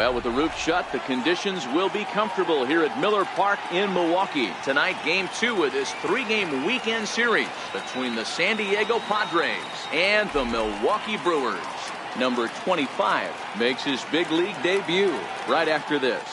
Well, with the roof shut, the conditions will be comfortable here at Miller Park in Milwaukee. Tonight, Game 2 of this 3-game weekend series between the San Diego Padres and the Milwaukee Brewers. Number 25 makes his big league debut right after this.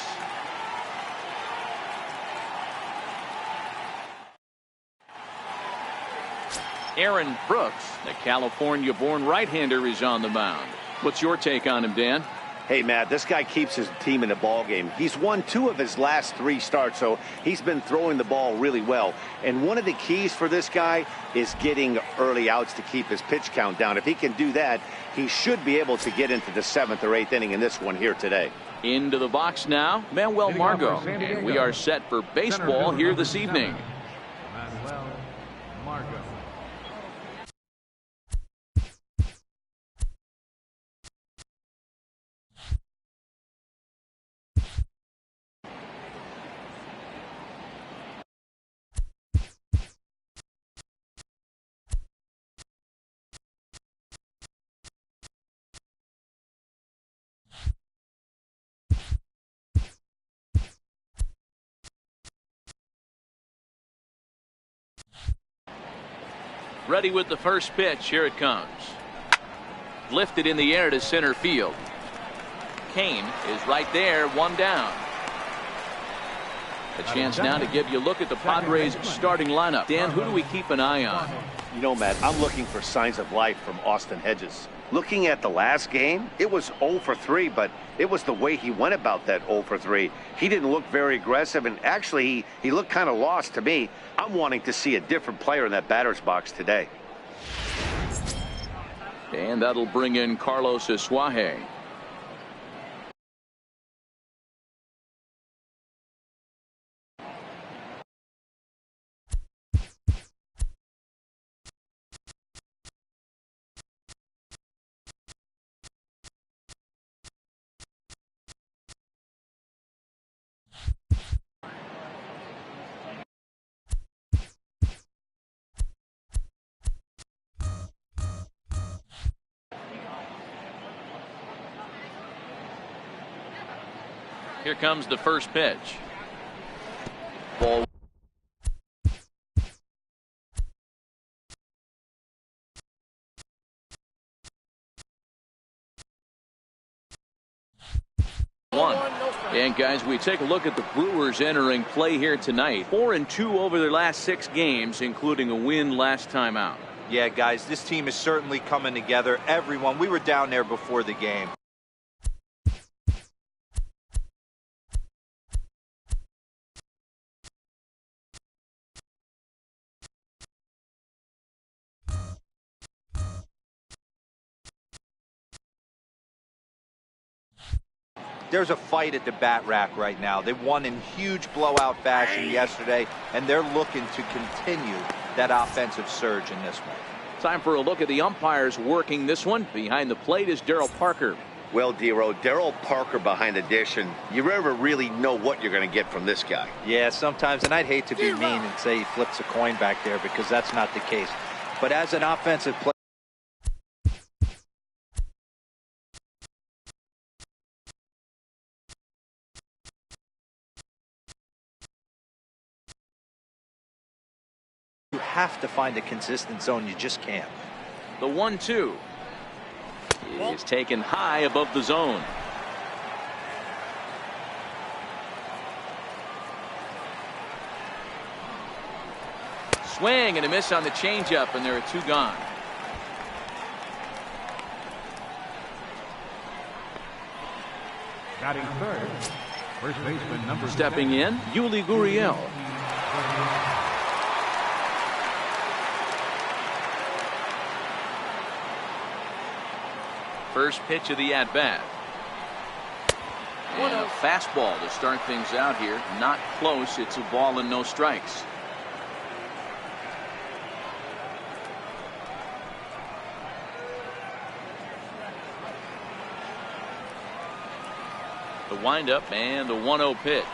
Aaron Brooks, the California-born right-hander, is on the mound. What's your take on him, Dan? Hey, Matt, this guy keeps his team in the ball game. He's won 2 of his last 3 starts, so he's been throwing the ball really well. And one of the keys for this guy is getting early outs to keep his pitch count down. If he can do that, he should be able to get into the 7th or 8th inning in this one here today. Into the box now, Manuel Margot. And we are set for baseball here this evening. Manuel Margot. Ready with the first pitch. Here it comes. Lifted in the air to center field. Kane is right there, 1 down. A chance now to give you a look at the Padres starting lineup. Dan, who do we keep an eye on? You know, Matt, I'm looking for signs of life from Austin Hedges. Looking at the last game, it was 0 for 3, but it was the way he went about that 0 for 3. He didn't look very aggressive, and actually he looked kind of lost to me. I'm wanting to see a different player in that batter's box today. And that'll bring in Carlos Asuaje. Here comes the first pitch. Ball. One. And guys, we take a look at the Brewers entering play here tonight. 4-2 over their last 6 games, including a win last time out. Yeah, guys, this team is certainly coming together. Everyone, we were down there before the game. There's a fight at the bat rack right now. They won in huge blowout fashion yesterday, and they're looking to continue that offensive surge in this one. Time for a look at the umpires working this one. Behind the plate is Darryl Parker. Well, Dero, Darryl Parker behind the dish, and you never really know what you're going to get from this guy. Yeah, sometimes, and I'd hate to be mean and say he flips a coin back there because that's not the case. But as an offensive player, you have to find a consistent zone. You just can't. The 1-2 is taken high above the zone. Swing and a miss on the changeup, and there are 2 gone. Batting third, first baseman number Stepping in, Yuli Gurriel. First pitch of the at-bat. And a fastball to start things out here. Not close. It's a ball and no strikes. The windup and the 1-0 pitch.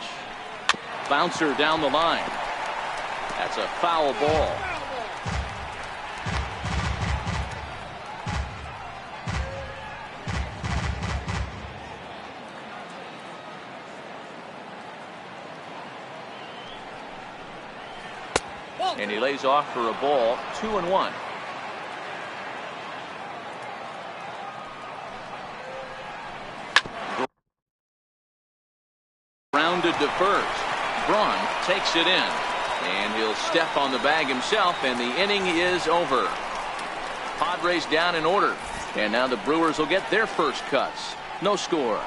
Bouncer down the line. That's a foul ball. And he lays off for a ball, 2-1. Rounded to first. Braun takes it in. And he'll step on the bag himself, and the inning is over. Padres down in order. And now the Brewers will get their first cuts. No score.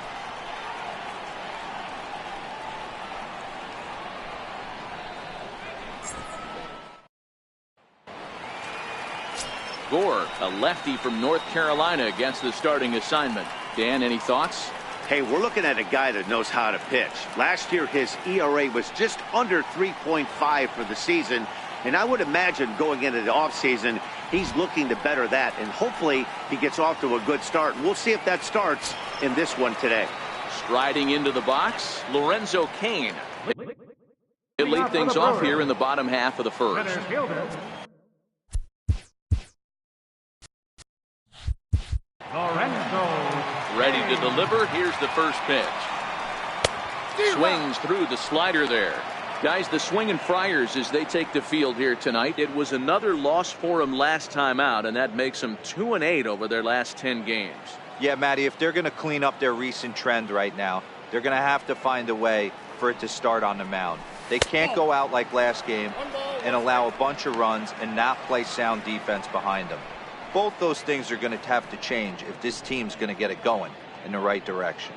Gore, a lefty from North Carolina, against the starting assignment. Dan, any thoughts? Hey, we're looking at a guy that knows how to pitch. Last year, his ERA was just under 3.5 for the season. And I would imagine going into the offseason, he's looking to better that. And hopefully he gets off to a good start. We'll see if that starts in this one today. Striding into the box, Lorenzo Cain. He'll lead things off here in the bottom half of the first. Ready to deliver. Here's the first pitch. Swings through the slider there. Guys, the swinging Friars as they take the field here tonight. It was another loss for them last time out, and that makes them 2-8 over their last 10 games. Yeah, Matty, if they're going to clean up their recent trend right now, they're going to have to find a way for it to start on the mound. They can't go out like last game and allow a bunch of runs and not play sound defense behind them. Both those things are going to have to change if this team's going to get it going in the right direction.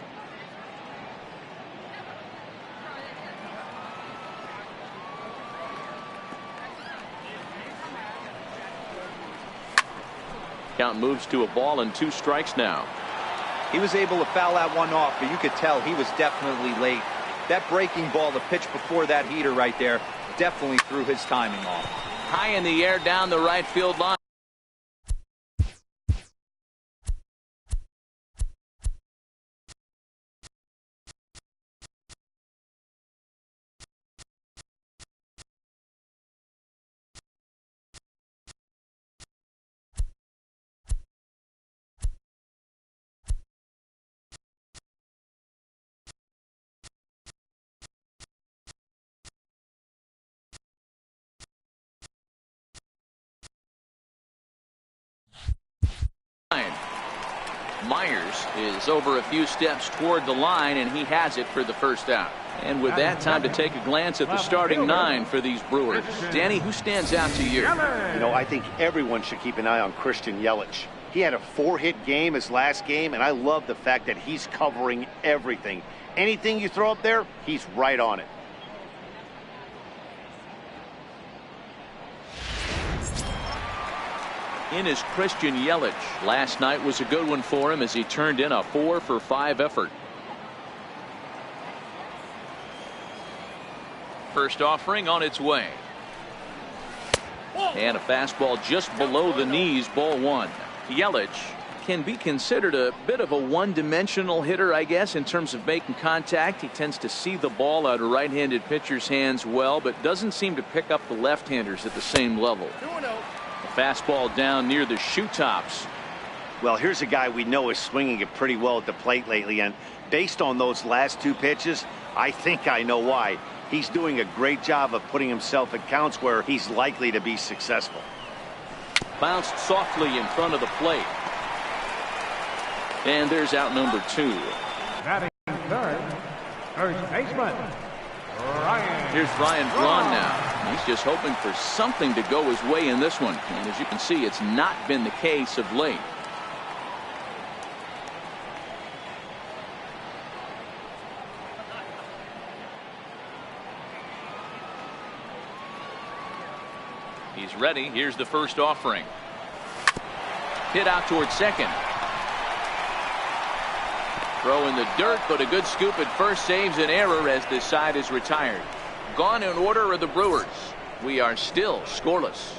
Count moves to a ball and 2 strikes now. He was able to foul that one off, but you could tell he was definitely late. That breaking ball, the pitch before that heater right there, definitely threw his timing off. High in the air down the right field line. Myers is over a few steps toward the line, and he has it for the first out. And with that, time to take a glance at the starting 9 for these Brewers. Danny, who stands out to you? You know, I think everyone should keep an eye on Christian Yelich. He had a 4-hit game his last game, and I love the fact that he's covering everything. Anything you throw up there, he's right on it. In is Christian Yelich. Last night was a good one for him as he turned in a 4-for-5 effort. First offering on its way. And a fastball just below the knees, ball 1. Yelich can be considered a bit of a one-dimensional hitter, I guess, in terms of making contact. He tends to see the ball out of right-handed pitchers' hands well, but doesn't seem to pick up the left-handers at the same level. Fastball down near the shoe tops. Well, here's a guy we know is swinging it pretty well at the plate lately, and based on those last 2 pitches, I think I know why. He's doing a great job of putting himself at counts where he's likely to be successful. Bounced softly in front of the plate. And there's out number 2. Batting third, first baseman, Ryan. Here's Ryan Braun now. He's just hoping for something to go his way in this one. And as you can see, it's not been the case of late. He's ready. Here's the first offering. Hit out towards second. Throw in the dirt, but a good scoop at first saves an error as this side is retired. Gone in order are the Brewers. We are still scoreless.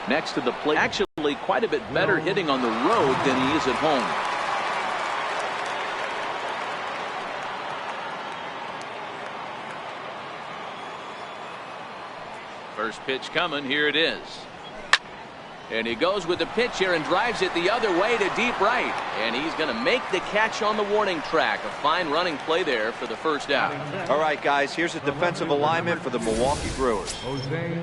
Next to the plate, actually quite a bit better hitting on the road than he is at home. First pitch coming. Here it is. And he goes with the pitch here and drives it the other way to deep right. And he's going to make the catch on the warning track. A fine running play there for the first out. All right, guys, here's a defensive alignment for the Milwaukee Brewers.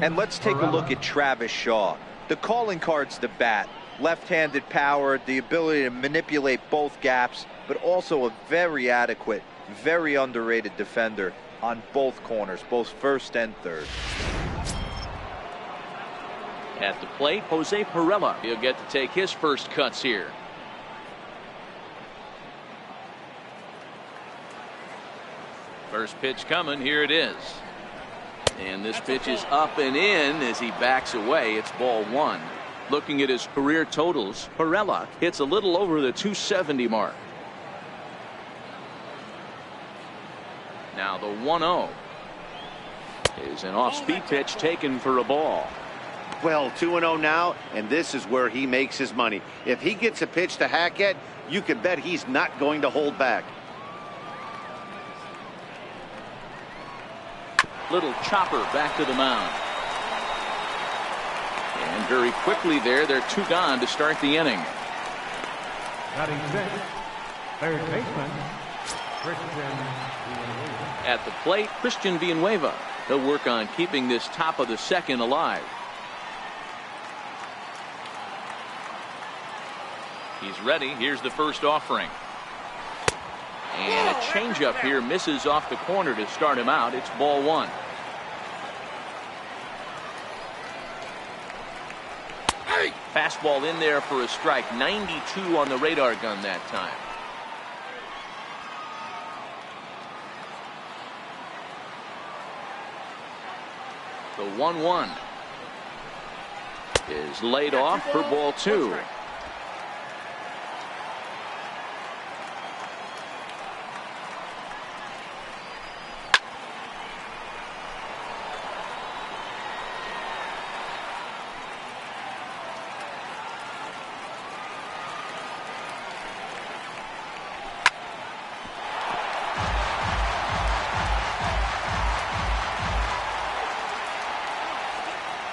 And let's take a look at Travis Shaw. The calling card's the bat. Left-handed power, the ability to manipulate both gaps, but also a very adequate, very underrated defender on both corners, both first and third. At the plate, Jose Pirela. He'll get to take his first cuts here. First pitch coming. Here it is. And this pitch is up and in as he backs away. It's ball one. Looking at his career totals, Pirela hits a little over the 270 mark. Now the 1-0 is an off-speed pitch taken for a ball. Well, 2-0 now, and this is where he makes his money. If he gets a pitch to hack at, you can bet he's not going to hold back. Little chopper back to the mound. And very quickly there, they're two gone to start the inning. Batting sixth, third baseman, Christian Villanueva. At the plate, Christian Villanueva. He'll work on keeping this top of the second alive. He's ready. Here's the first offering. And a changeup here misses off the corner to start him out. It's ball one. Fastball in there for a strike. 92 on the radar gun that time. The 1-1 is laid off for ball two.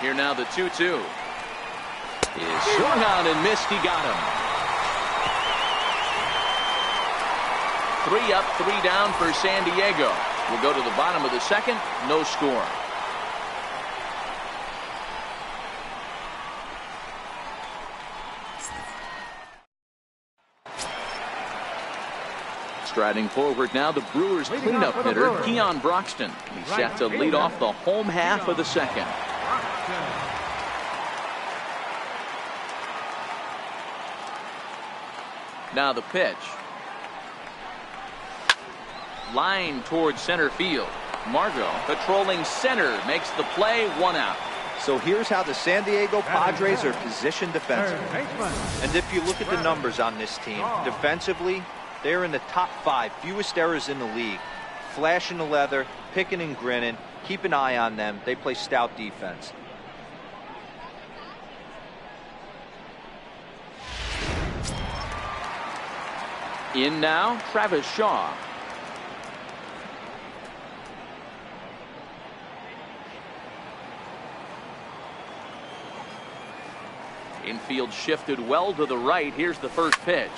Here now the 2-2 is swung on and missed. He got him. 3 up, 3 down for San Diego. We'll go to the bottom of the second. No score. Striding forward now, the Brewers cleanup hitter, Keon Broxton. He's set to lead off the home half of the second. Now the pitch. Line towards center field. Margot patrolling center makes the play. 1 out. So here's how the San Diego Padres are positioned defensively. And if you look at the numbers on this team, defensively, they're in the top 5 fewest errors in the league. Flashing the leather, picking and grinning. Keep an eye on them. They play stout defense. In now, Travis Shaw. Infield shifted well to the right. Here's the first pitch.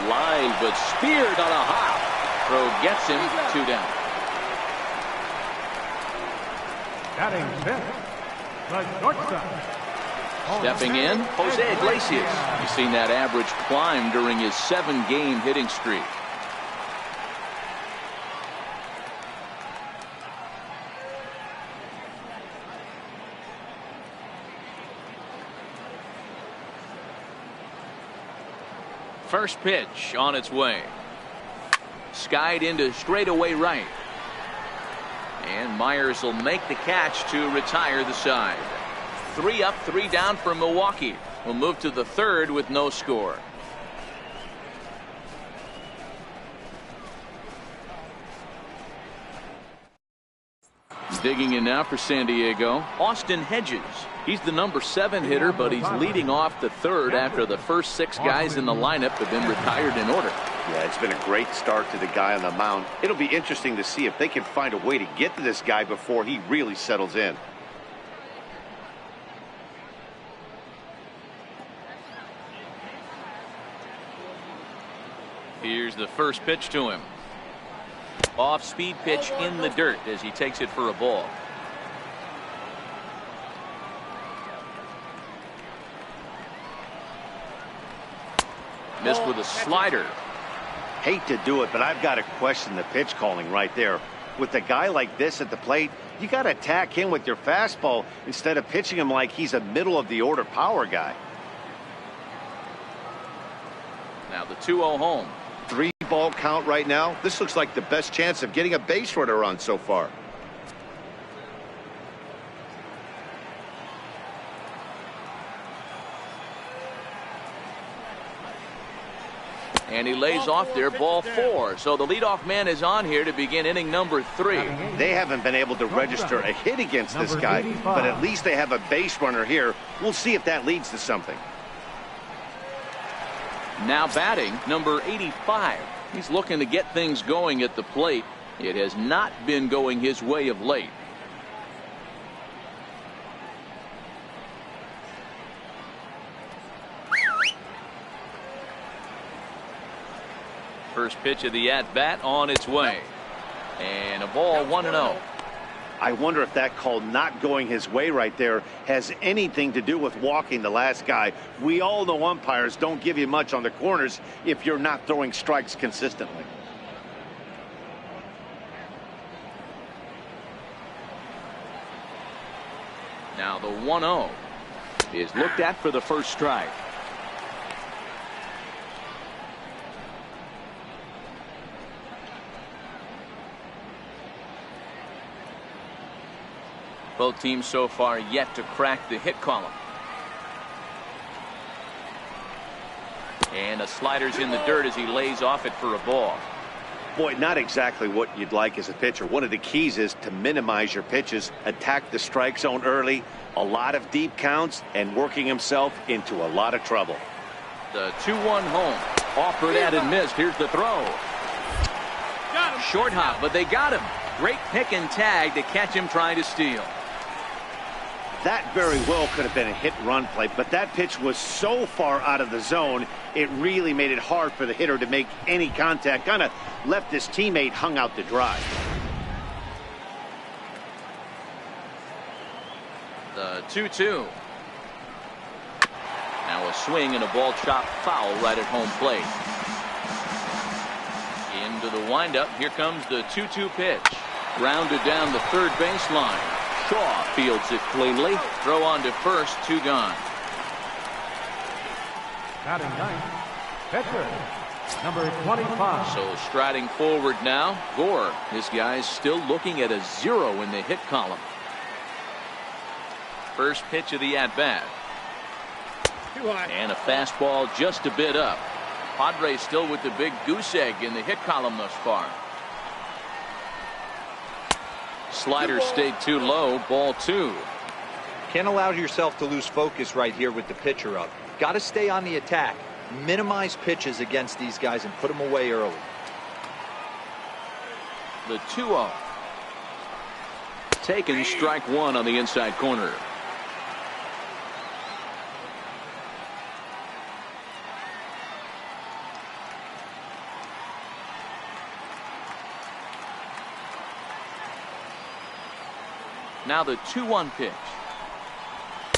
Line, but speared on a hop. Throw gets him. 2 down. Batting fifth, the shortstop. Stepping in, Jose Iglesias. You've seen that average climb during his 7-game hitting streak. First pitch on its way. Skied into straightaway right. And Myers will make the catch to retire the side. 3 up, 3 down for Milwaukee. We'll move to the third with no score. Digging in now for San Diego, Austin Hedges. He's the number 7 hitter, but he's leading off the third after the first 6 guys in the lineup have been retired in order. Yeah, it's been a great start to the guy on the mound. It'll be interesting to see if they can find a way to get to this guy before he really settles in. Here's the first pitch to him. Off speed pitch in the dirt as he takes it for a ball. Missed with a slider. Hate to do it, but I've got to question the pitch calling right there. With a guy like this at the plate, you got to attack him with your fastball instead of pitching him like he's a middle of the order power guy. Now the 2-0 home. 3-ball count right now. This looks like the best chance of getting a base runner on so far. And he lays off there, ball 4. So the leadoff man is on here to begin inning number 3. They haven't been able to register a hit against this guy, but at least they have a base runner here. We'll see if that leads to something. Now batting, number 85. He's looking to get things going at the plate. It has not been going his way of late. First pitch of the at-bat on its way. And a ball, 1-0. I wonder if that call not going his way right there has anything to do with walking the last guy. We all know umpires don't give you much on the corners if you're not throwing strikes consistently. Now the 1-0 is looked at for the first strike. Both teams so far yet to crack the hit column. And a slider's in the dirt as he lays off it for a ball. Boy, not exactly what you'd like as a pitcher. One of the keys is to minimize your pitches, attack the strike zone early, a lot of deep counts, and working himself into a lot of trouble. The 2-1 home. Offered at and missed. Here's the throw. Short hop, but they got him. Great pick and tag to catch him trying to steal. That very well could have been a hit-run play, but that pitch was so far out of the zone, it really made it hard for the hitter to make any contact. Kind of left his teammate hung out to dry. The 2-2. Now a swing and a ball chopped foul right at home plate. Into the windup. Here comes the 2-2 pitch. Grounded down the third baseline. Shaw fields it cleanly. Throw on to first. 2 gone. Batting ninth, pitcher, number 25. So striding forward now, Gore. This guy's still looking at a 0 in the hit column. First pitch of the at-bat. And a fastball just a bit up. Padres still with the big goose egg in the hit column thus far. Slider stayed too low. Ball 2. Can't allow yourself to lose focus right here with the pitcher up. Got to stay on the attack. Minimize pitches against these guys and put them away early. The 2-0. Taken, strike 1 on the inside corner. Now the 2-1 pitch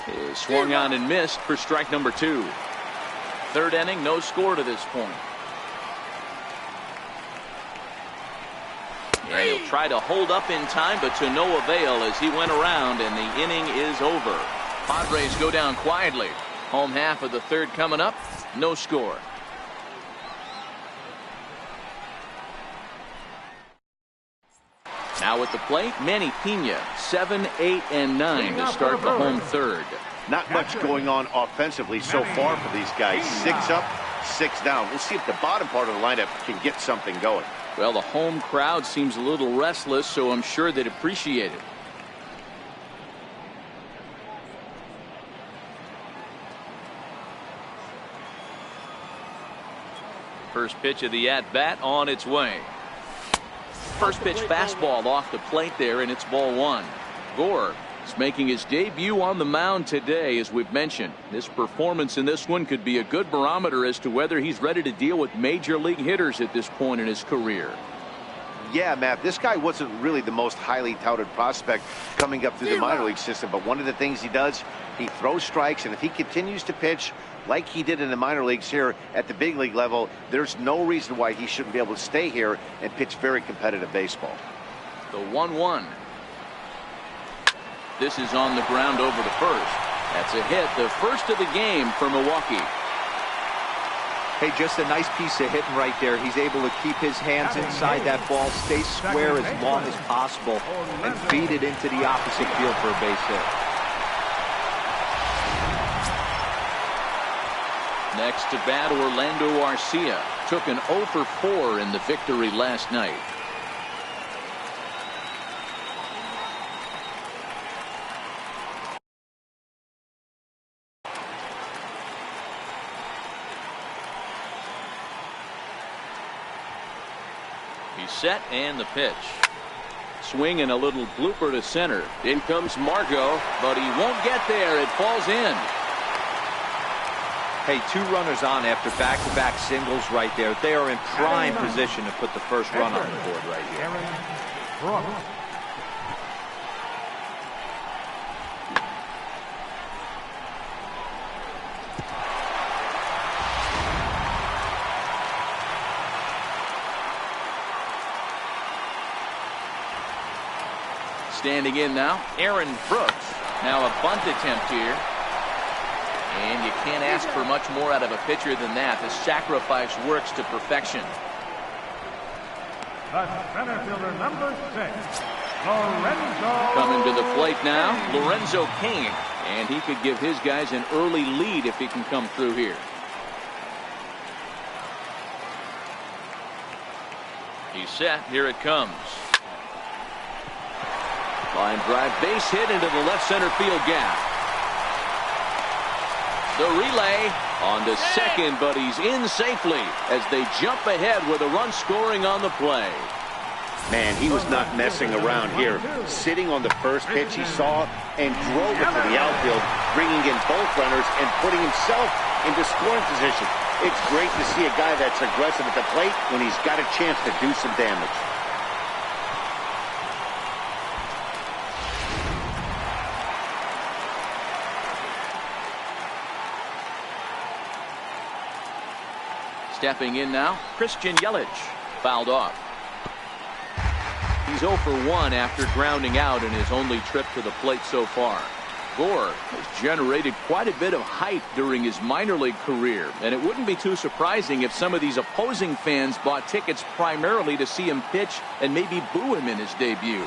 is swung on and missed for strike number 2. Third inning, no score to this point. And he'll try to hold up in time, but to no avail as he went around and the inning is over. Padres go down quietly. Home half of the third coming up. No score. Now at the plate, Manny Pena, 7, 8, and 9 to start the home third. Not much going on offensively so far for these guys. 6 up, 6 down. We'll see if the bottom part of the lineup can get something going. Well, the home crowd seems a little restless, so I'm sure they'd appreciate it. First pitch of the at-bat on its way. First pitch fastball off the plate there, and it's ball 1. Gore He's making his debut on the mound today, as we've mentioned. This performance in this one could be a good barometer as to whether he's ready to deal with major league hitters at this point in his career. Yeah, Matt, this guy wasn't really the most highly touted prospect coming up through the minor league system, but one of the things he does, he throws strikes, and if he continues to pitch like he did in the minor leagues here at the big league level, there's no reason why he shouldn't be able to stay here and pitch very competitive baseball. The 1-1. This is on the ground over the first. That's a hit, the first of the game for Milwaukee. Hey, just a nice piece of hitting right there. He's able to keep his hands inside that ball, stay square as long as possible, and feed it into the opposite field for a base hit. Next to bat, Orlando Arcia took an 0 for 4 in the victory last night. He's set, and the pitch. Swing and a little blooper to center. In comes Margot, but he won't get there. It falls in. Hey, 2 runners on after back-to-back singles right there. They are in prime position to put the first run on the board right here. Standing in now, Aaron Brooks. Now a bunt attempt here. And you can't ask for much more out of a pitcher than that. The sacrifice works to perfection. The center fielder, number 6, Lorenzo. Coming to the plate now, Lorenzo Cain. And he could give his guys an early lead if he can come through here. He's set. Here it comes. Line drive, base hit into the left center field gap. The relay on to second, but he's in safely as they jump ahead with a run scoring on the play. Man, he was not messing around here. Sitting on the first pitch he saw and drove it to the outfield, bringing in both runners and putting himself into scoring position. It's great to see a guy that's aggressive at the plate when he's got a chance to do some damage. Stepping in now, Christian Yelich. Fouled off. He's 0 for 1 after grounding out in his only trip to the plate so far. Gore has generated quite a bit of hype during his minor league career, and it wouldn't be too surprising if some of these opposing fans bought tickets primarily to see him pitch and maybe boo him in his debut.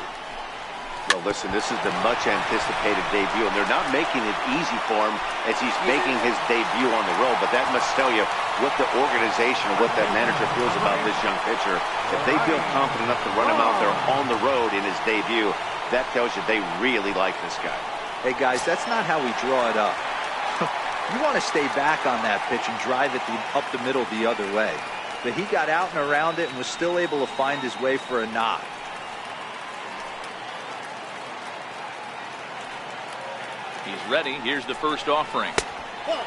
Well, listen, this is the much-anticipated debut, and they're not making it easy for him as he's making his debut on the road, but that must tell you what the organization or what that manager feels about this young pitcher. If they feel confident enough to run him out there on the road in his debut, that tells you they really like this guy. Hey, guys, that's not how we draw it up. You want to stay back on that pitch and drive it up the middle the other way. But he got out and around it and was still able to find his way for a knock. He's ready. Here's the first offering.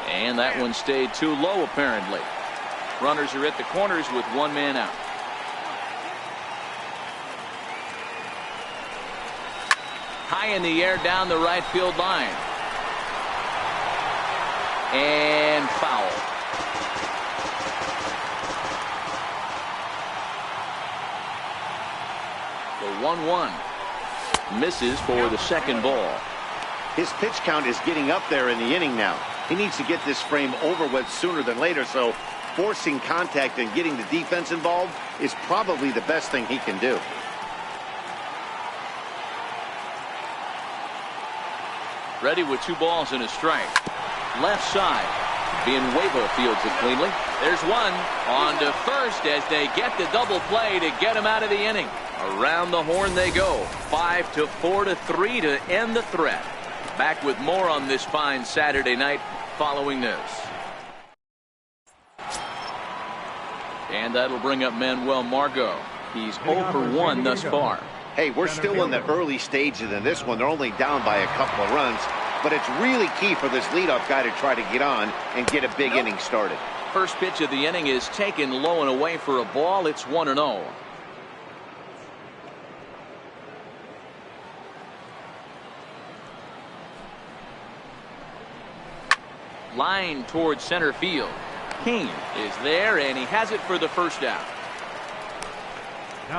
And that one stayed too low, apparently. Runners are at the corners with 1 man out. High in the air down the right field line. And foul. The 1-1. Misses for the second ball. His pitch count is getting up there in the inning now. He needs to get this frame over with sooner than later, so forcing contact and getting the defense involved is probably the best thing he can do. Ready with 2 balls and a strike. Left side. Villanueva fields it cleanly. There's one on to first as they get the double play to get him out of the inning. Around the horn they go. 5-4 to 3 to end the threat. Back with more on this fine Saturday night following this. And that'll bring up Manuel Margot. He's 0 for 1 thus far. Hey, we're still in the early stages in this one. They're only down by a couple of runs, but it's really key for this leadoff guy to try to get on and get a big inning started. First pitch of the inning is taken low and away for a ball. It's 1-0. Line towards center field. Kane is there, and he has it for the first out.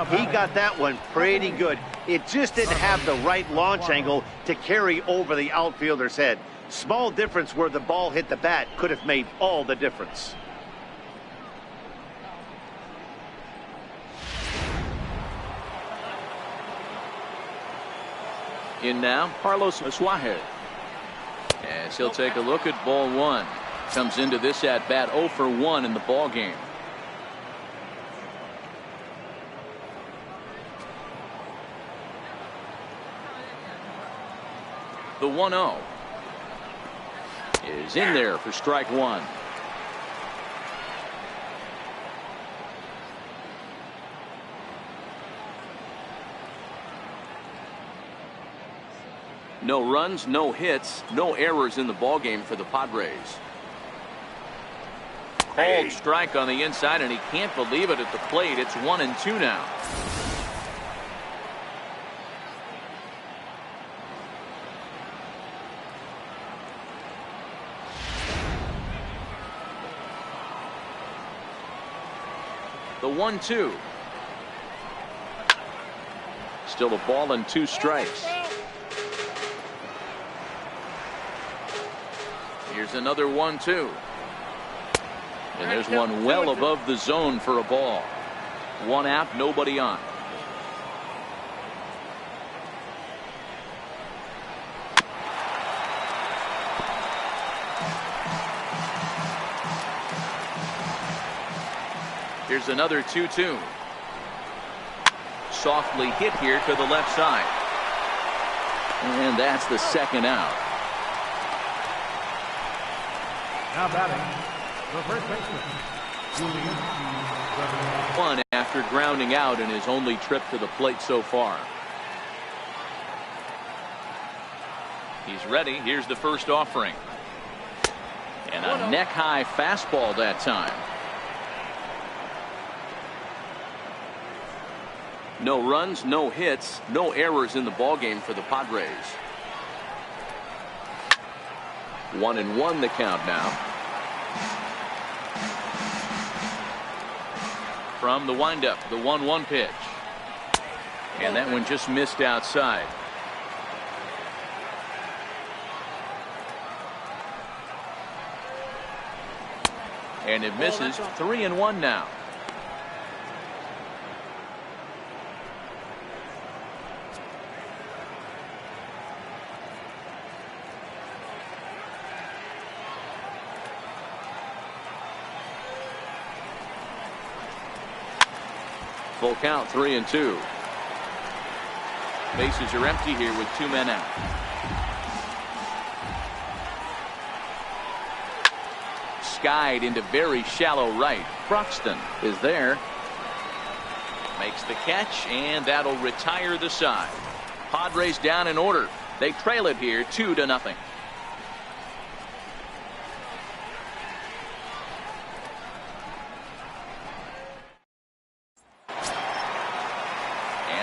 He got that one pretty good. It just didn't have the right launch angle to carry over the outfielder's head. Small difference where the ball hit the bat could have made all the difference. In now, Carlos Suarez. As he'll take a look at ball one. Comes into this at bat 0 for 1 in the ball game. The 1-0 is in there for strike one. No runs, no hits, no errors in the ball game for the Padres. Called strike on the inside, and he can't believe it at the plate. It's 1-2 now. The 1-2. Still a ball and 2 strikes. Here's another 1-2. And there's one well above the zone for a ball. 1 out, nobody on. Here's another 2-2. Softly hit here to the left side. And that's the second out. Now batting, the first baseman, One after grounding out in his only trip to the plate so far. He's ready. Here's the first offering. And a neck-high fastball that time. No runs, no hits, no errors in the ballgame for the Padres. 1-1 the count now. From the windup, the 1-1 pitch. And that one just missed outside. And it misses. 3-1 now. Full count, 3-2. Bases are empty here with 2 men out. Skied into very shallow right. Croxton is there. Makes the catch, and that'll retire the side. Padres down in order. They trail it here 2-0.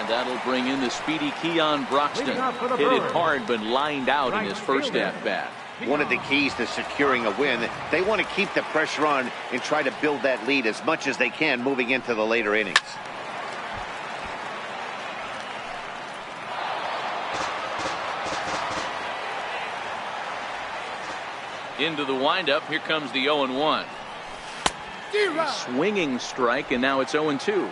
That'll bring in the speedy Keon Broxton. Hit it hard but lined out in his first at-bat. One of the keys to securing a win, they want to keep the pressure on and try to build that lead as much as they can moving into the later innings. Into the windup. Here comes the 0-1. Swinging strike, and now it's 0-2.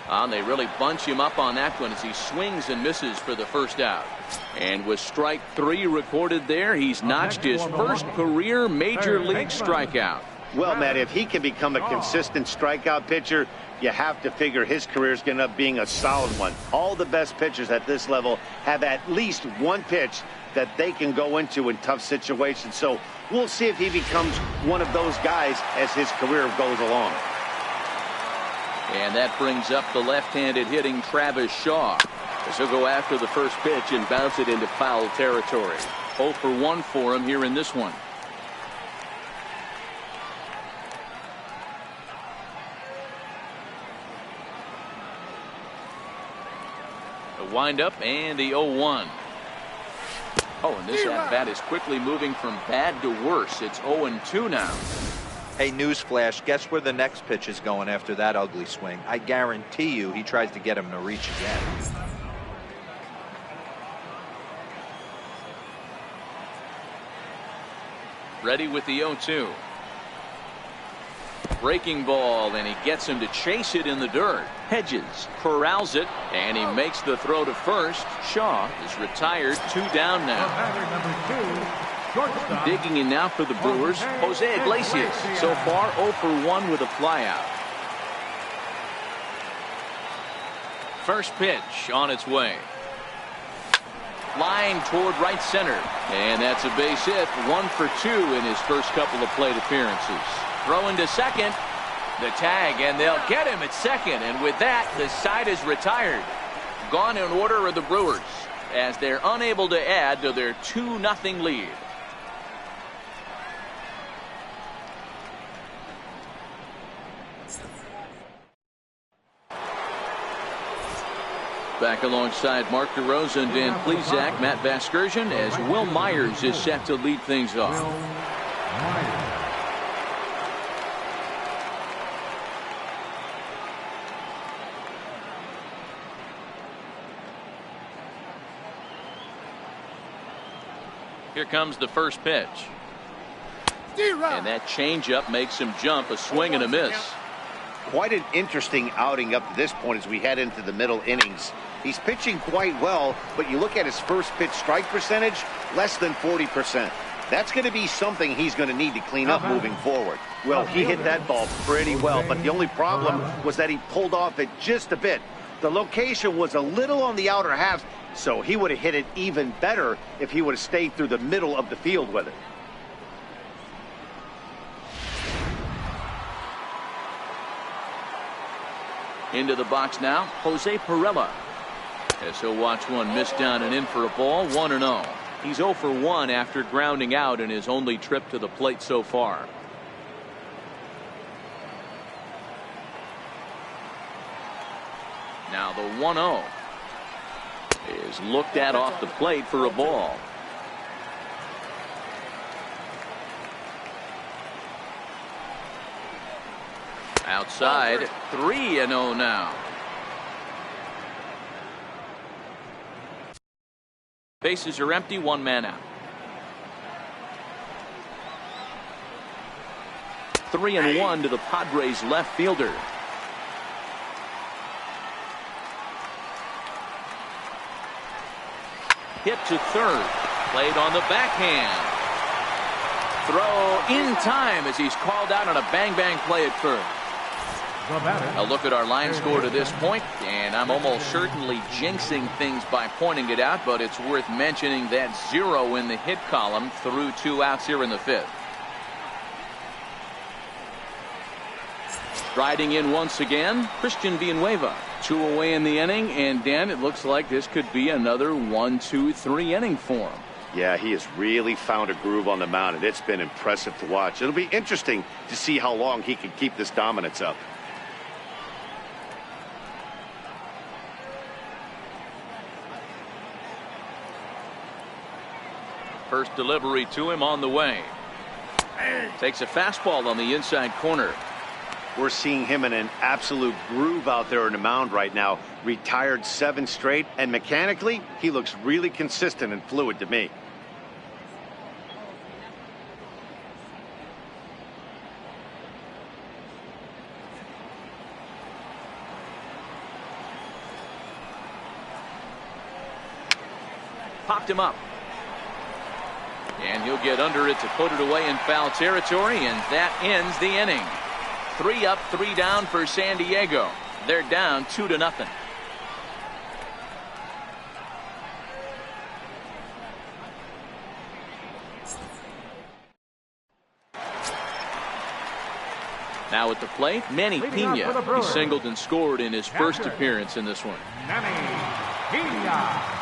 And they really bunch him up on that one as he swings and misses for the first out. And with strike 3 recorded there, he's notched his first career major league strikeout. Well, Matt, if he can become a consistent strikeout pitcher, you have to figure his career is going to end up being a solid one. All the best pitchers at this level have at least one pitch that they can go into in tough situations. So we'll see if he becomes one of those guys as his career goes along. And that brings up the left-handed hitting Travis Shaw, as he'll go after the first pitch and bounce it into foul territory. 0 for 1 for him here in this one. The windup and the 0-1. Oh, and this at-bat is quickly moving from bad to worse. It's 0-2 now. Hey, newsflash, guess where the next pitch is going after that ugly swing? I guarantee you he tries to get him to reach again. Ready with the 0-2. Breaking ball, and he gets him to chase it in the dirt. Hedges corrals it, and he makes the throw to first. Shaw is retired, 2 down now. Digging in now for the Brewers, Jose Iglesias. So far 0 for 1 with a flyout. First pitch on its way. Flying toward right center. And that's a base hit. 1 for 2 in his first couple of plate appearances. Throwing to second. The tag, and they'll get him at second. And with that, the side is retired. Gone in order are the Brewers, as they're unable to add to their 2-0 lead. Back alongside Mark DeRosa and Dan Plesac, Matt Vasgersian, as Will Myers is set to lead things off. Here comes the first pitch. And that changeup makes him jump, a swing and a miss. Quite an interesting outing up to this point as we head into the middle innings. He's pitching quite well, but you look at his first pitch strike percentage, less than 40%. That's going to be something he's going to need to clean up moving forward. Well, he hit that ball pretty well, but the only problem was that he pulled off it just a bit. The location was a little on the outer half, so he would have hit it even better if he would have stayed through the middle of the field with it. Into the box now, Jose Pirela. As he'll watch one miss down and in for a ball, 1-0. He's 0 for 1 after grounding out in his only trip to the plate so far. Now the 1-0 is looked at off the plate for a ball. Outside, 3-0 now. Bases are empty, 1 man out. 3-1 to the Padres left fielder. Hit to third. Played on the backhand. Throw in time as he's called out on a bang-bang play at first. A look at our line score to this point, and I'm almost certainly jinxing things by pointing it out, but it's worth mentioning that 0 in the hit column through 2 outs here in the 5th. Striding in once again, Christian Villanueva. 2 away in the inning, and Dan, it looks like this could be another 1, 2, 3 inning for him. Yeah, he has really found a groove on the mound, and it's been impressive to watch. It'll be interesting to see how long he can keep this dominance up. First delivery to him on the way. Takes a fastball on the inside corner. We're seeing him in an absolute groove out there on the mound right now. Retired 7 straight, and mechanically, he looks really consistent and fluid to me. Popped him up. And he'll get under it to put it away in foul territory, and that ends the inning. 3 up, 3 down for San Diego. They're down 2-0. Now at the plate, Manny Pena. He singled and scored in his first appearance in this one. Manny Pena.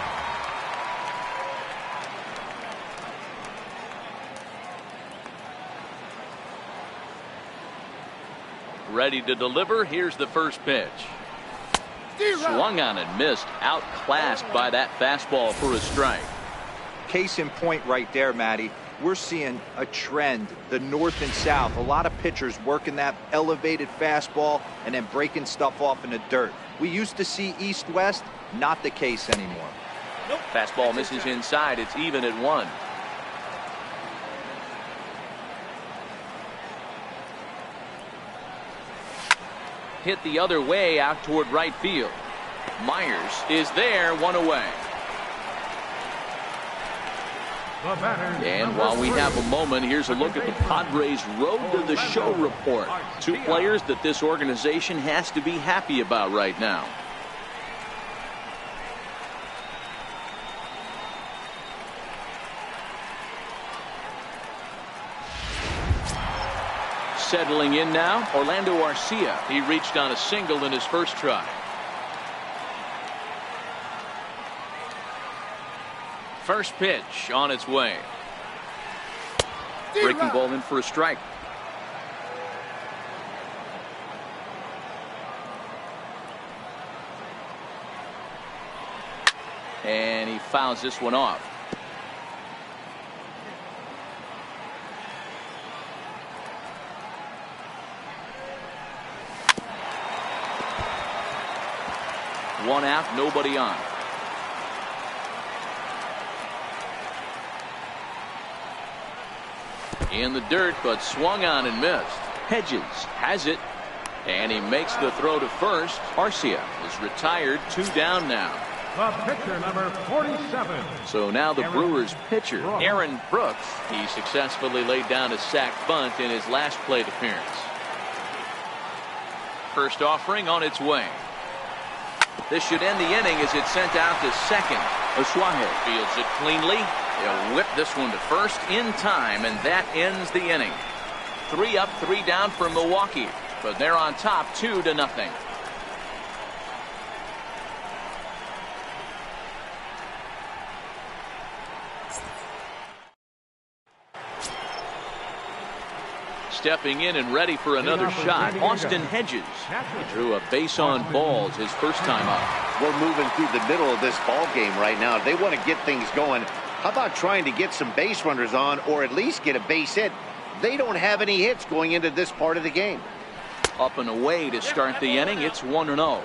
Ready to deliver. Here's the first pitch. Swung on and missed. Outclassed by that fastball for a strike. Case in point right there, Matty. We're seeing a trend, the north and south. A lot of pitchers working that elevated fastball and then breaking stuff off in the dirt. We used to see east-west, not the case anymore. Nope. Fastball misses inside. It's even at 1. Hit the other way out toward right field. Myers is there, 1 away. And while we have a moment, here's a look at the Padres' Road to the Show report. 2 players that this organization has to be happy about right now. Settling in now, Orlando Arcia. He reached on a single in his first try. First pitch on its way. Breaking ball in for a strike. And he fouls this one off. One out, nobody on. In the dirt, but swung on and missed. Hedges has it, and he makes the throw to first. Arcia is retired, 2 down now. The pitcher, number 47. So now the Brewers pitcher, Aaron Brooks. He successfully laid down a sac bunt in his last plate appearance. First offering on its way. This should end the inning as it's sent out to second. Oswahe fields it cleanly. He'll whip this one to first in time, and that ends the inning. 3 up, 3 down for Milwaukee, but they're on top 2-0. Stepping in and ready for another shot, Austin Hedges. He drew a base on balls his first time up. We're moving through the middle of this ball game right now. They want to get things going. How about trying to get some base runners on, or at least get a base hit? They don't have any hits going into this part of the game. Up and away to start the inning. It's 1-0.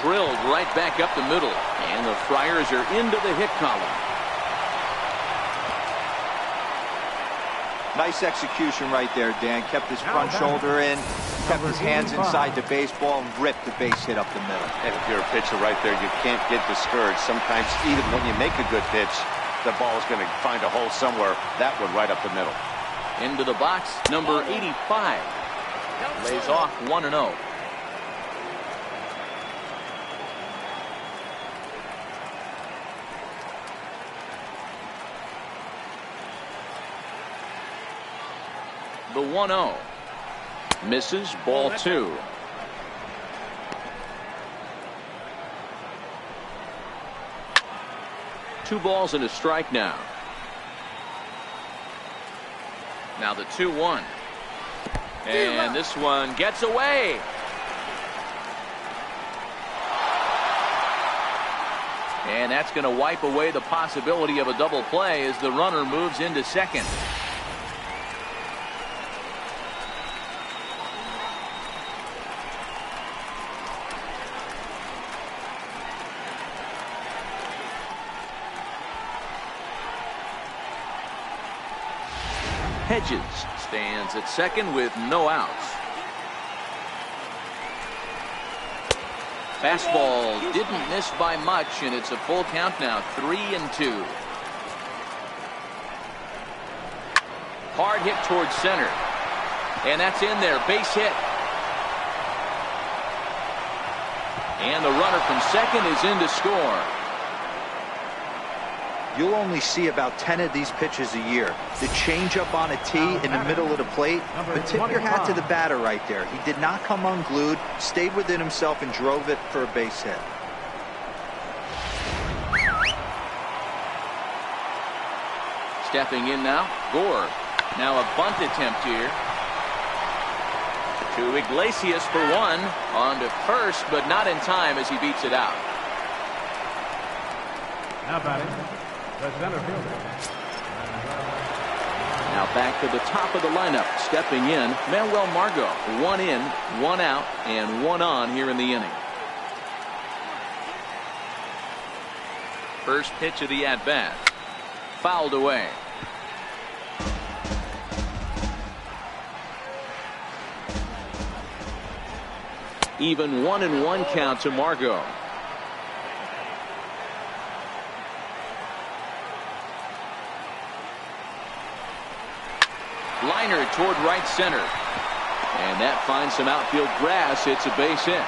Drilled right back up the middle, and the Friars are into the hit column. Nice execution right there, Dan. Kept his front shoulder in, kept his hands inside the baseball, and ripped the base hit up the middle. And if you're a pitcher right there, you can't get discouraged. Sometimes even when you make a good pitch, the ball is going to find a hole somewhere. That one right up the middle. Into the box, number 85. Lays off 1-0. The 1-0 misses, ball 2. Two balls and a strike now. Now the 2-1, and this one gets away. And that's going to wipe away the possibility of a double play as the runner moves into second. Hedges stands at second with no outs. Fastball didn't miss by much, and it's a full count now, 3-2. Hard hit towards center. And that's in there, base hit. And the runner from second is in to score. You'll only see about 10 of these pitches a year. The changeup on a tee in the middle of the plate. But tip your hat to the batter right there. He did not come unglued, stayed within himself, and drove it for a base hit. Stepping in now, Gore. Now a bunt attempt here. To Iglesias for one. On to first, but not in time as he beats it out. Now batting, the center fielder. Now back to the top of the lineup. Stepping in, Manuel Margot. 1 in, 1 out, and 1 on here in the inning. First pitch of the at-bat. Fouled away. Even 1-1 count to Margot. Liner toward right center. And that finds some outfield grass. It's a base hit.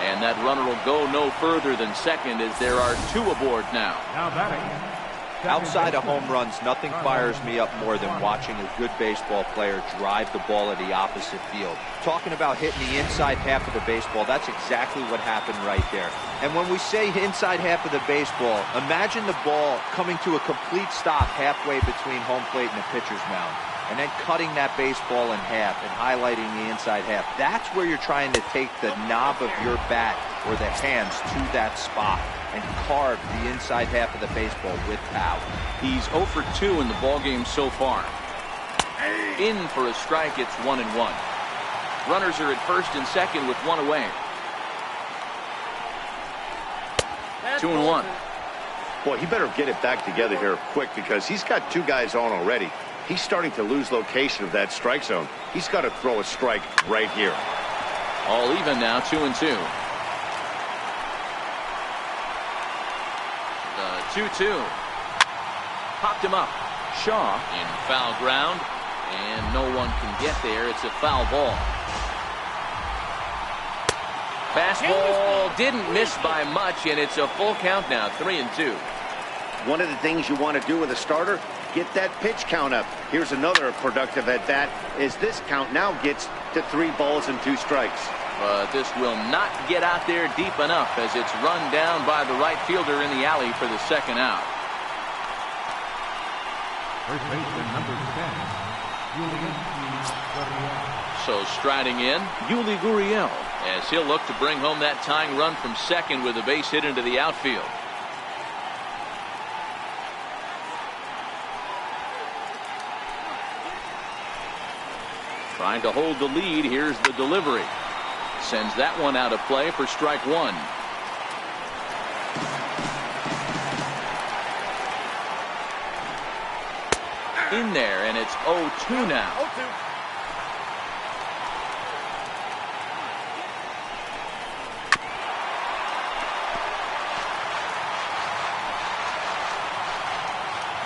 And that runner will go no further than second as there are 2 aboard now. Now batting. Outside of home runs, nothing fires me up more than watching a good baseball player drive the ball at the opposite field. Talking about hitting the inside half of the baseball, that's exactly what happened right there. And when we say inside half of the baseball, imagine the ball coming to a complete stop halfway between home plate and the pitcher's mound, and then cutting that baseball in half and highlighting the inside half. That's where you're trying to take the knob of your bat or the hands to that spot and carve the inside half of the baseball with power. He's 0 for 2 in the ballgame so far. In for a strike. It's 1-1. Runners are at first and second with 1 away. 2-1. Boy, he better get it back together here quick because he's got 2 guys on already. He's starting to lose location of that strike zone. He's got to throw a strike right here. All even now, 2-2. The 2-2. Popped him up. Shaw in foul ground, and no one can get there. It's a foul ball. Fastball didn't miss by much, and it's a full count now, 3-2. One of the things you want to do with a starter, get that pitch count up. Here's another productive at bat as this count now gets to 3 balls and 2 strikes. But this will not get out there deep enough as it's run down by the right fielder in the alley for the second out. First baseman number 10, So striding in, Yuli Gurriel, as he'll look to bring home that tying run from second with a base hit into the outfield. Trying to hold the lead. Here's the delivery. Sends that one out of play for strike 1. In there, and it's 0-2 now. 0-2.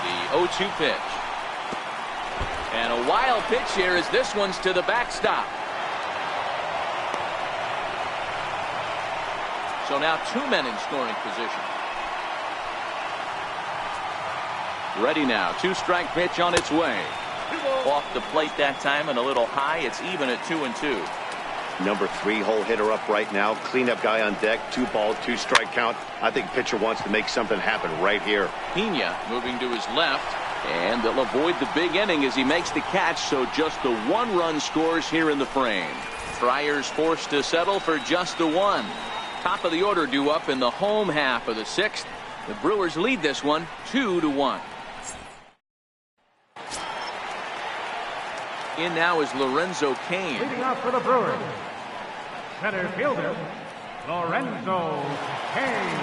The 0-2 pitch. And a wild pitch here as this one's to the backstop. So now 2 men in scoring position. Ready now. 2-strike pitch on its way. Off the plate that time and a little high. It's even at 2-2. Number 3 hole hitter up right now. Cleanup guy on deck. 2 ball, 2 strike count. I think pitcher wants to make something happen right here. Pena moving to his left. And they'll avoid the big inning as he makes the catch. So just the 1 run scores here in the frame. Friars forced to settle for just the 1. Top of the order due up in the home half of the 6th. The Brewers lead this one 2-1. In now is Lorenzo Cain. Leading off for the Brewers, center fielder, Lorenzo Cain.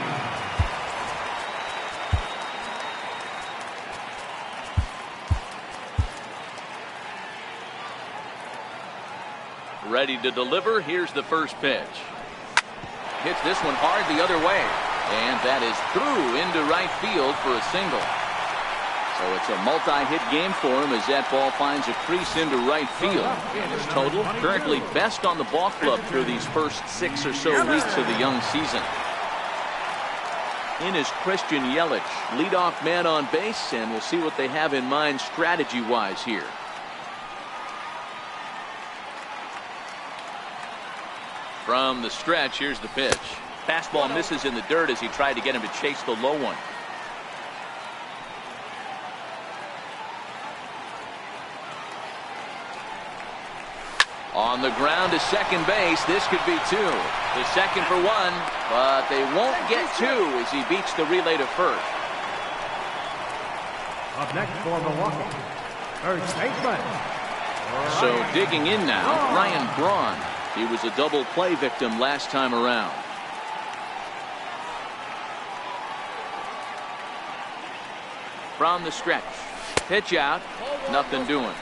Ready to deliver. Here's the first pitch. Hits this one hard the other way. And that is through into right field for a single. So it's a multi-hit game for him as that ball finds a crease into right field. And his total currently best on the ball club through these first 6 or so weeks of the young season. In is Christian Yelich, leadoff man on base, and we'll see what they have in mind strategy-wise here. From the stretch, here's the pitch. Fastball misses in the dirt as he tried to get him to chase the low one. On the ground to second base. This could be 2. The second for 1, but they won't get 2 as he beats the relay to first. Up next for Milwaukee, first baseman. So digging in now, Ryan Braun. He was a double play victim last time around. From the stretch. Pitch out. Nothing doing.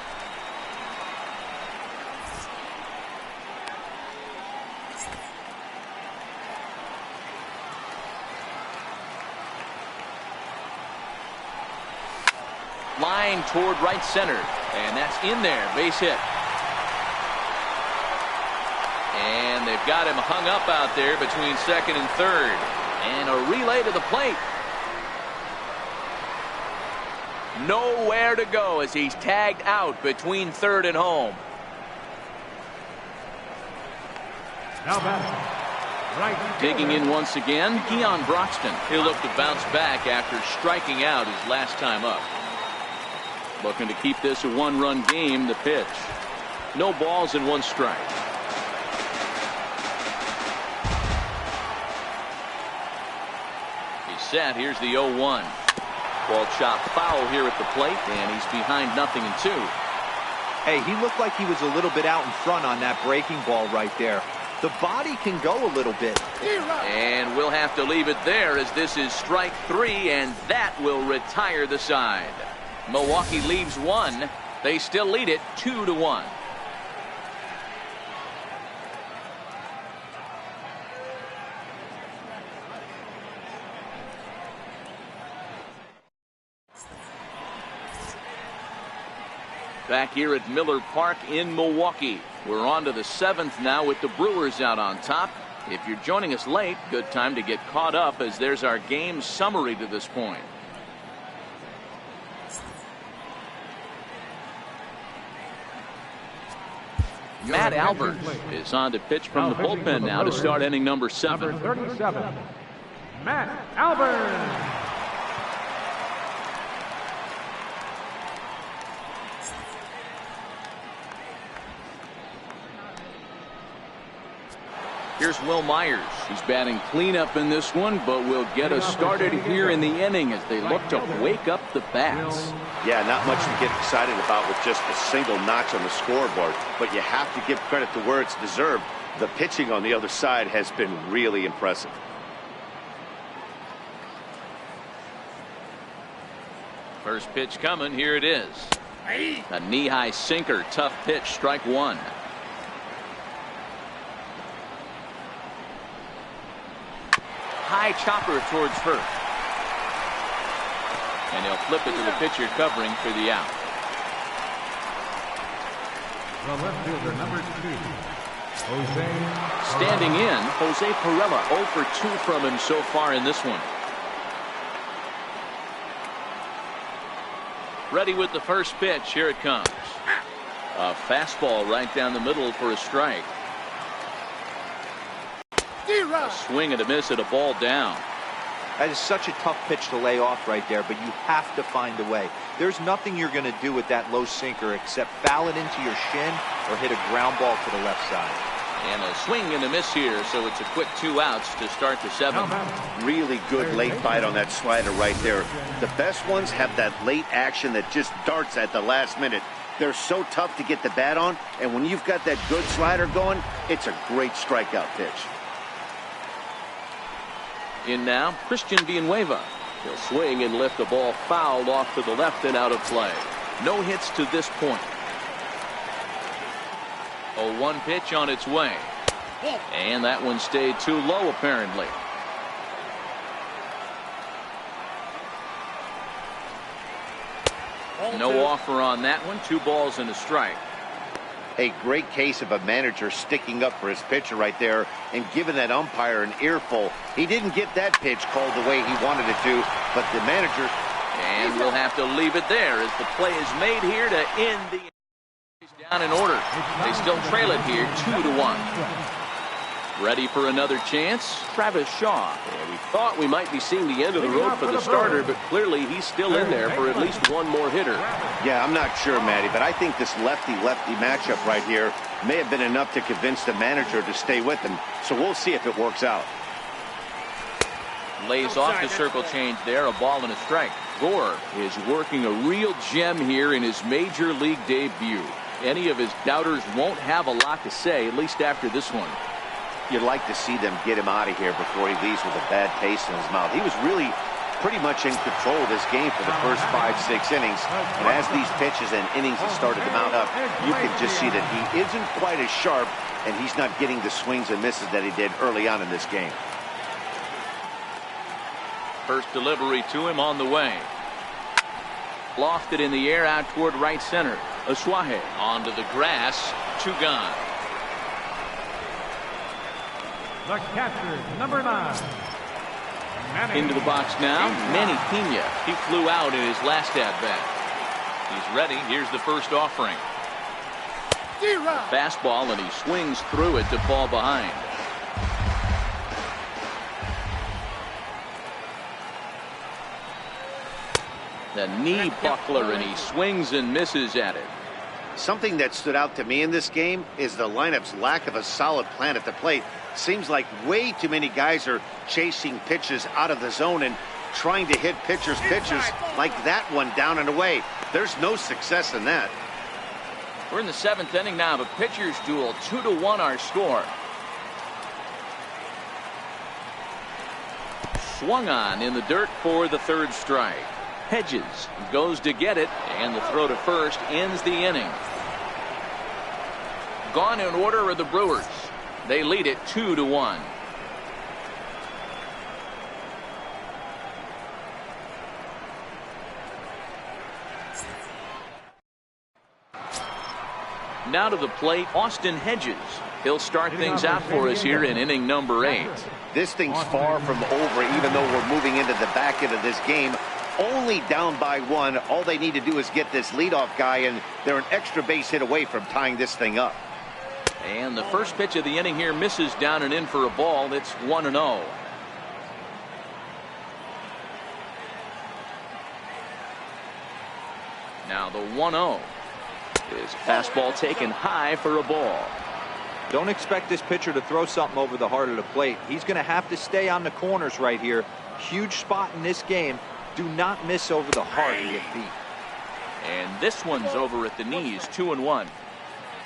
Line toward right center. And that's in there. Base hit. And they've got him hung up out there between second and third. And a relay to the plate. Nowhere to go as he's tagged out between third and home. Now back. Right. Digging in once again, Keon Broxton. He'll look to bounce back after striking out his last time up. Looking to keep this a 1-run game. The pitch. No balls and 1 strike. He's set. Here's the 0-1. Ball chopped foul here at the plate, and he's behind 0-2. Hey, he looked like he was a little bit out in front on that breaking ball right there. The body can go a little bit. And we'll have to leave it there as this is strike 3, and that will retire the side. Milwaukee leaves 1. They still lead it 2-1. Back here at Miller Park in Milwaukee. We're on to the 7th now with the Brewers out on top. If you're joining us late, good time to get caught up as there's our game summary to this point. Matt Albert is on to pitch from the bullpen now to start inning number 7. Number 37, Matt Albert. Here's Will Myers. He's batting cleanup in this one, but will get us started here in the inning as they look to wake up the bats. Yeah, not much to get excited about with just a single notch on the scoreboard, but you have to give credit to where it's deserved. The pitching on the other side has been really impressive. First pitch coming. Here it is. A knee-high sinker. Tough pitch. Strike 1. High chopper towards first. And he'll flip it to the pitcher covering for the out. The left fielder, number 2, Jose. Standing in, Jose Pirela. 0 for 2 from him so far in this one. Ready with the first pitch. Here it comes. A fastball right down the middle for a strike. A swing and a miss at a ball down. That is such a tough pitch to lay off right there, but you have to find a way. There's nothing you're going to do with that low sinker except foul it into your shin or hit a ground ball to the left side. And a swing and a miss here, so it's a quick 2 outs to start the 7th. Really good late bite on that slider right there. The best ones have that late action that just darts at the last minute. They're so tough to get the bat on, and when you've got that good slider going, it's a great strikeout pitch. In now, Christian Villanueva. He'll swing and lift the ball fouled off to the left and out of play. No hits to this point. 0-1 pitch on its way. And that one stayed too low apparently. No offer on that one. 2 balls and a strike. A great case of a manager sticking up for his pitcher right there and giving that umpire an earful. He didn't get that pitch called the way he wanted it to, but the manager... And we'll have to leave it there as the play is made here to end the... Down in order. They still trail it here 2-1. Ready for another chance? Travis Shaw. Yeah, we thought we might be seeing the end of the road for the starter, but clearly he's still in there for at least one more hitter. Yeah, I'm not sure, Matty, but I think this lefty-lefty matchup right here may have been enough to convince the manager to stay with him. So we'll see if it works out. Lays off the circle change there. A ball and a strike. Gore is working a real gem here in his major league debut. Any of his doubters won't have a lot to say, at least after this one. You'd like to see them get him out of here before he leaves with a bad taste in his mouth. He was really pretty much in control of this game for the first 5-6 innings. And as these pitches and innings have started to mount up, you can just see that he isn't quite as sharp, and he's not getting the swings and misses that he did early on in this game. First delivery to him on the way. Lofted in the air out toward right center. Asuaje onto the grass. 2 gone. The catcher, number 9. Into the box now. Manny Pena. He flew out in his last at-bat. He's ready. Here's the first offering. Fastball, and he swings through it to fall behind. The knee buckler, and he swings and misses at it. Something that stood out to me in this game is the lineup's lack of a solid plan at the plate. Seems like way too many guys are chasing pitches out of the zone and trying to hit pitchers like that one down and away. There's no success in that. We're in the 7th inning now of a pitcher's duel. 2-1 our score. Swung on in the dirt for the 3rd strike. Hedges goes to get it, and the throw to first ends the inning. Gone in order are the Brewers. They lead it 2-1. Now to the plate, Austin Hedges. He'll start things out for us here in inning number 8. This thing's far from over, even though we're moving into the back end of this game. Only down by 1. All they need to do is get this leadoff guy, and they're an extra base hit away from tying this thing up. And the first pitch of the inning here misses down and in for a ball. It's 1-0. Now the 1-0 is a fastball taken high for a ball. Don't expect this pitcher to throw something over the heart of the plate. He's going to have to stay on the corners right here. Huge spot in this game. Do not miss over the heart and get beat. And this one's over at the knees. 2-1.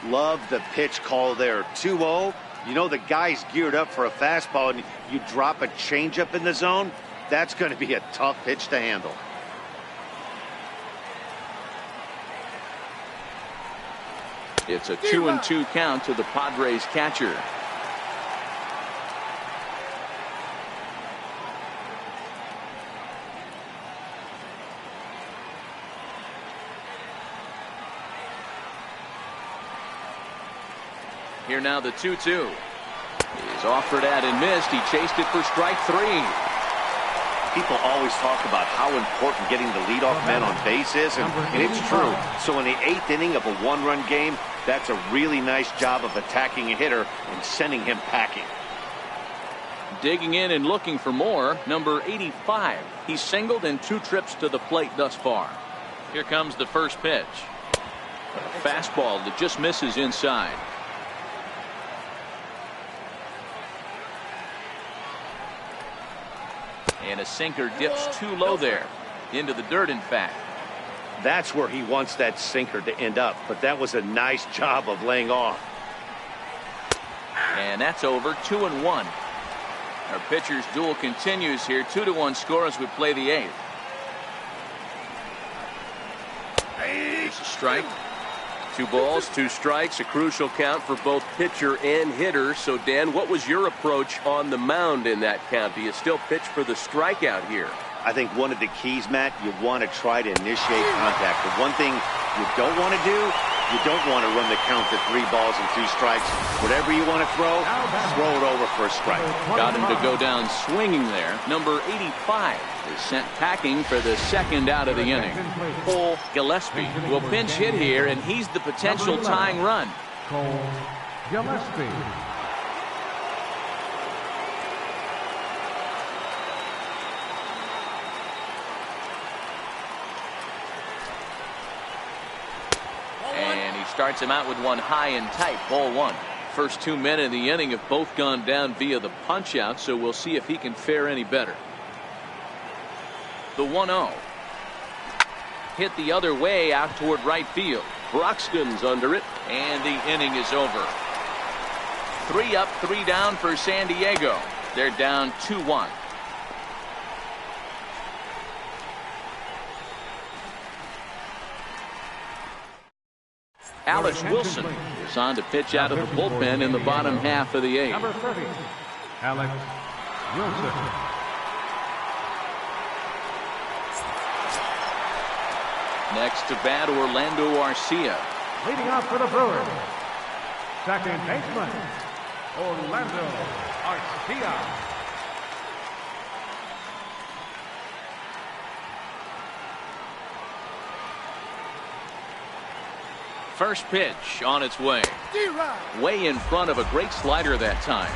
Love the pitch call there. 2-0. You know the guy's geared up for a fastball, and you drop a changeup in the zone. That's going to be a tough pitch to handle. It's a 2-2 count to the Padres catcher. Here now the 2-2. He's offered at and missed. He chased it for strike 3. People always talk about how important getting the leadoff man on base is, and it's true. So in the 8th inning of a 1-run game, that's a really nice job of attacking a hitter and sending him packing. Digging in and looking for more, number 85. He's singled in 2 trips to the plate thus far. Here comes the first pitch. A fastball that just misses inside. And a sinker dips too low there. Into the dirt, in fact. That's where he wants that sinker to end up, but that was a nice job of laying off. And that's over. 2-1. Our pitcher's duel continues here. 2-1 score as we play the 8th. There's a strike. 2 balls, 2 strikes, a crucial count for both pitcher and hitter. So, Dan, what was your approach on the mound in that count? Do you still pitch for the strikeout here? I think one of the keys, Matt, you want to try to initiate contact. The one thing you don't want to do, you don't want to run the count to 3 balls and 2 strikes. Whatever you want to throw it over for a strike. Got him to go down swinging there. Number 85 is sent packing for the 2nd out of the inning. Cole Gillespie will pinch hit here, and he's the potential tying run. Cole Gillespie. Starts him out with one high and tight. Ball 1. First 2 men in the inning have both gone down via the punch out, so we'll see if he can fare any better. The 1-0. Hit the other way out toward right field. Broxton's under it. And the inning is over. 3 up, 3 down for San Diego. They're down 2-1. Alex Wilson is on to pitch out of the bullpen in the bottom half of the 8th. Number 30, Alex Wilson. Next to bat, Orlando Arcia. Leading off for the Brewers, second baseman, Orlando Arcia. First pitch on its way. Way in front of a great slider that time.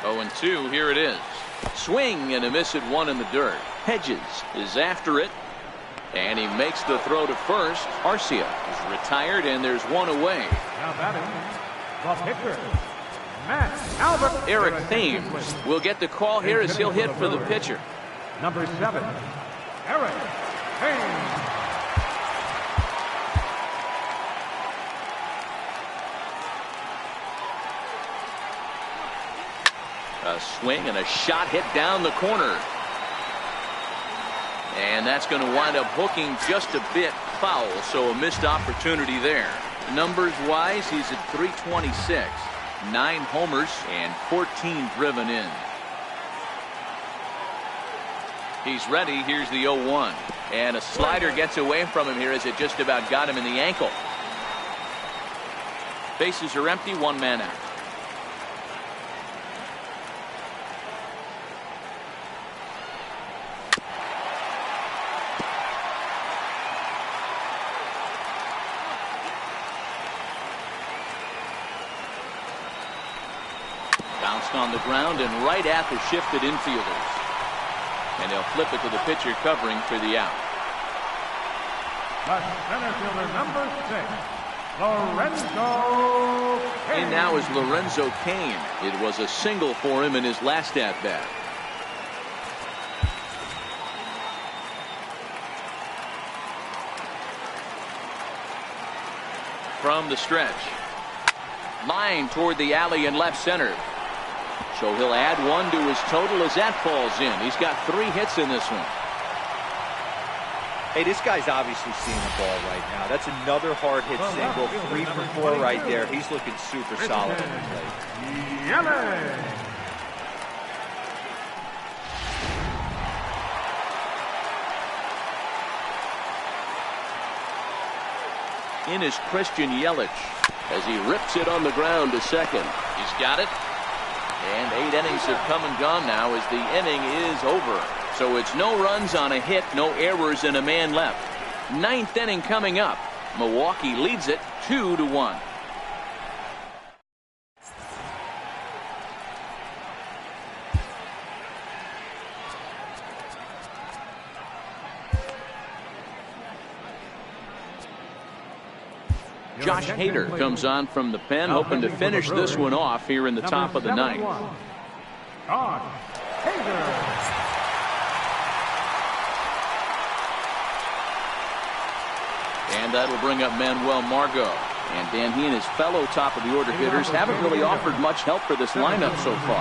Oh, and 2, here it is. Swing and a miss at 1 in the dirt. Hedges is after it. And he makes the throw to first. Arcia is retired, and there's 1 away. Now batting, the pitcher, Matt Albert. Eric Thames will get the call here as he'll hit for the pitcher. Number 7, Eric Thames. A swing and a shot hit down the corner. And that's going to wind up hooking just a bit foul, so a missed opportunity there. Numbers-wise, he's at .326. 9 homers and 14 driven in. He's ready. Here's the 0-1. And a slider gets away from him here as it just about got him in the ankle. Bases are empty, 1 man out. Bounced on the ground and right at the shifted infielders. And they'll flip it to the pitcher covering for the out. The center fielder, number 6, Lorenzo Cain. And now is Lorenzo Cain. It was a single for him in his last at bat. From the stretch. Line toward the alley in left center. So he'll add 1 to his total as that falls in. He's got 3 hits in this one. Hey, this guy's obviously seeing the ball right now. That's another hard hit single. 3 for 4 right there. He's looking super solid on the plate. Yelich. In is Christian Yelich as he rips it on the ground to second. He's got it. And 8 innings have come and gone now as the inning is over. So it's no runs on a hit, no errors, and a man left. 9th inning coming up. Milwaukee leads it 2-1. Josh Hader comes on from the pen, hoping to finish this one off here in the top of the 9th. Josh Hader. And that'll bring up Manuel Margot. And Dan, he and his fellow top-of-the-order hitters haven't really offered much help for this lineup so far.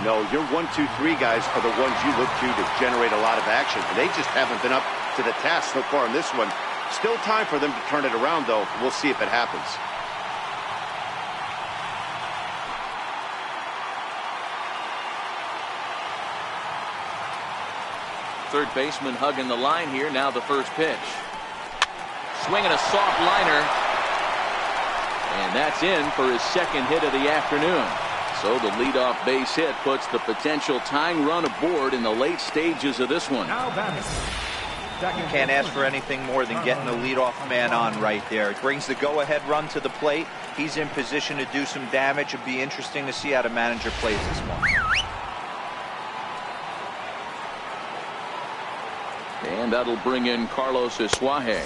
No, your 1, 2, 3 guys are the ones you look to generate a lot of action. They just haven't been up to the task so far in this one. Still time for them to turn it around, though. We'll see if it happens. Third baseman hugging the line here. Now the first pitch. Swinging a soft liner. And that's in for his second hit of the afternoon. So the leadoff base hit puts the potential tying run aboard in the late stages of this one. You can't ask for anything more than getting the leadoff man on right there. It brings the go-ahead run to the plate. He's in position to do some damage. It'd be interesting to see how the manager plays this one. And that'll bring in Carlos Isuaje.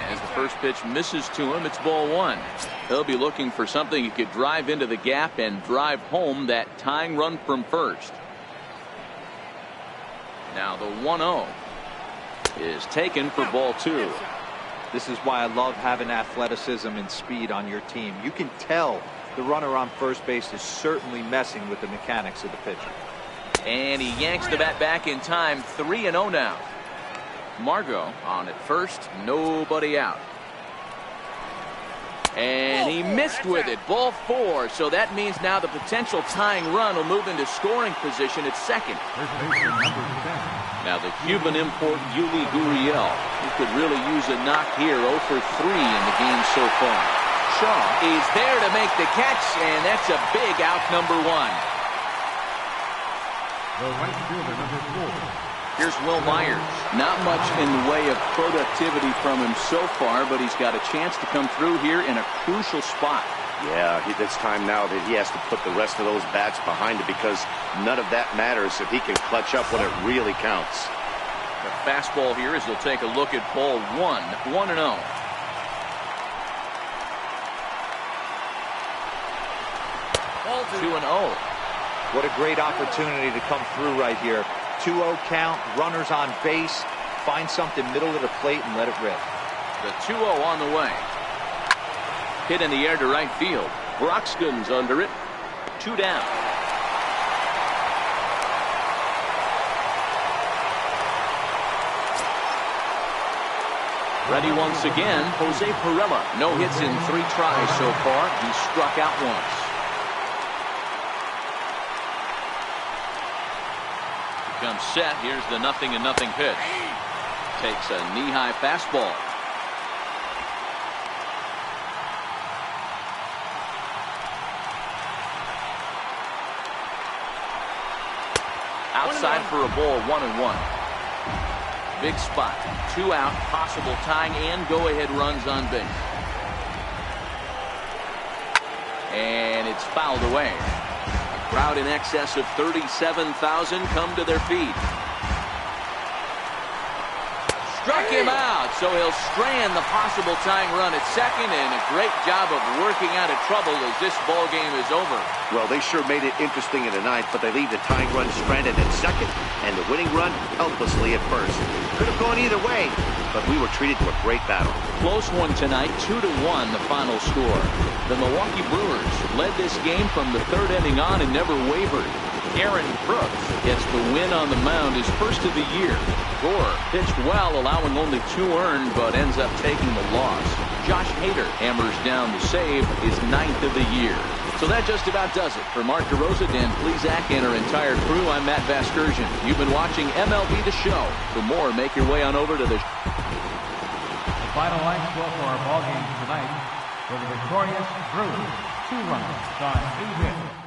As the first pitch misses to him, it's ball one. He'll be looking for something he could drive into the gap and drive home that tying run from first. Now the 1-0 is taken for ball two. This is why I love having athleticism and speed on your team. You can tell the runner on first base is certainly messing with the mechanics of the pitcher. And he yanks the bat back in time. 3-0 now. Margot on at first, nobody out. And he missed with it. Ball four. So that means now the potential tying run will move into scoring position at second. Now the Cuban import Yuli Gurriel, who could really use a knock here. 0 for 3 in the game so far. Shaw is there to make the catch, and that's a big out, number one. The right fielder, number 4. Here's Will Myers. Not much in the way of productivity from him so far, but he's got a chance to come through here in a crucial spot. Yeah, it's time now that he has to put the rest of those bats behind it, because none of that matters if he can clutch up when it really counts. The fastball here as he'll take a look at ball one. 1-0. Ball 2-0. What a great opportunity to come through right here. 2-0 count, runners on base. Find something middle of the plate and let it rip. The 2-0 on the way. Hit in the air to right field. Broxton's under it. 2 down. Ready once again, Jose Pirela. No hits in 3 tries so far. He struck out once. Comes set. Here's the 0-0 pitch. Takes a knee-high fastball. Outside for a ball. 1-1. Big spot. 2 out. Possible tying and go-ahead runs on base. And it's fouled away. Crowd in excess of 37,000 come to their feet. Struck him out, so he'll strand the possible tying run at second, and a great job of working out of trouble as this ball game is over. Well, they sure made it interesting in the ninth, but they leave the tying run stranded at second and the winning run helplessly at first. Could have gone either way, but we were treated to a great battle. Close one tonight, 2-1 the final score. The Milwaukee Brewers led this game from the third inning on and never wavered. Aaron Brooks gets the win on the mound, his first of the year. Gore pitched well, allowing only 2 earned, but ends up taking the loss. Josh Hader hammers down the save, his 9th of the year. So that just about does it. For Mark DeRosa, Dan Plesac, and our entire crew, I'm Matt Vasgersian. You've been watching MLB The Show. For more, make your way on over to the Final line score for our ball game tonight for the victorious Brewers. 2 runs on 8 hits.